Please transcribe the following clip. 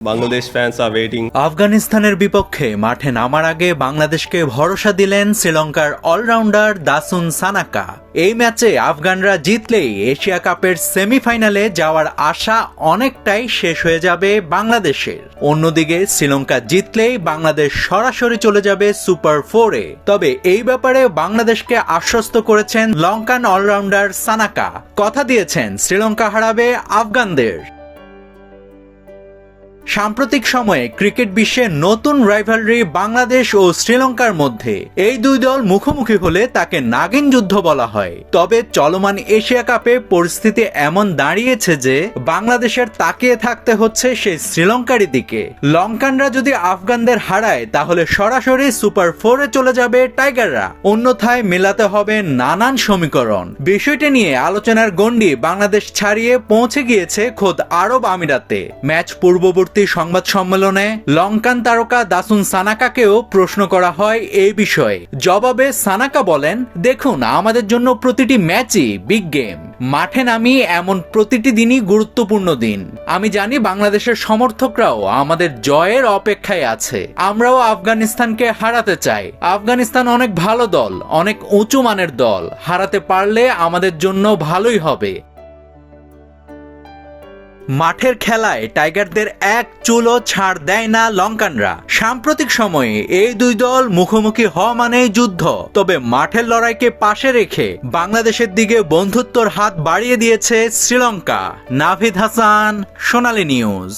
Bangladesh fans are waiting. আফগানিস্তানের বিপক্ষে মাঠে নামার আগে বাংলাদেশকে ভরসা দিলেন শ্রীলঙ্কার অলরাউন্ডার দাসুন সানাকা। এই ম্যাচে আফগানরা জিতলেই এশিয়া কাপের সেমিফাইনালে যাওয়ার আশা অনেকটাই শেষ হয়ে যাবে বাংলাদেশের। অন্যদিকে শ্রীলঙ্কা জিতলেই বাংলাদেশ সরাসরি চলে যাবে সুপার 4-এ। তবে এই ব্যাপারে বাংলাদেশকে আশ্বস্ত করেছেন লঙ্কান অলরাউন্ডার সানাকা। কথা দিয়েছেন শ্রীলঙ্কা হারাবে আফগানদের। সাম্প্রতিক সময়ে ক্রিকেট বিশ্বে নতুন রাইভালরি বাংলাদেশ ও শ্রীলঙ্কার মধ্যে। এই দুই দল মুখোমুখি হলে তাকে নাগিন যুদ্ধ বলা হয়। তবে চলমান এশিয়া কাপে পরিস্থিতি এমন দাঁড়িয়েছে যে বাংলাদেশের তাকিয়ে থাকতে হচ্ছে সেই শ্রীলঙ্কারই দিকে। লঙ্কানরা যদি আফগানদের হারায় তাহলে সরাসরি সুপার 4-এ চলে যাবে টাইগাররা, অন্যথায় মেলাতে হবে নানান সমীকরণ। বিষয়টি নিয়ে আলোচনার গণ্ডি বাংলাদেশ ছাড়িয়ে পৌঁছে গিয়েছে খোদ আরব আমিরাতে। ম্যাচ পূর্ববর্তী সংবাদ সম্মেলনে লঙ্কান তারকা দাসুন সানাকাকেও প্রশ্ন করা হয় এই বিষয়ে। জবাবে সানাকা বলেন, দেখুন, আমাদের জন্য প্রতিটি ম্যাচই বিগ গেম। মাঠে নামি এমন প্রতিটি দিনই গুরুত্বপূর্ণ দিন। আমি জানি বাংলাদেশের সমর্থকরাও আমাদের জয়ের অপেক্ষায় আছে। আমরাও আফগানিস্তানকে হারাতে চাই। আফগানিস্তান অনেক ভালো দল, অনেক উঁচু মানের দল। হারাতে পারলে আমাদের জন্য ভালোই হবে। মাঠের খেলায় টাইগারদের এক চুলও ছাড় দেয় না লঙ্কানরা। সাম্প্রতিক সময়ে এই দুই দল মুখোমুখি হওয়া মানেই যুদ্ধ। তবে মাঠের লড়াইকে পাশে রেখে বাংলাদেশের দিকে বন্ধুত্বর হাত বাড়িয়ে দিয়েছে শ্রীলঙ্কা। নাভিদ হাসান, সোনালী নিউজ।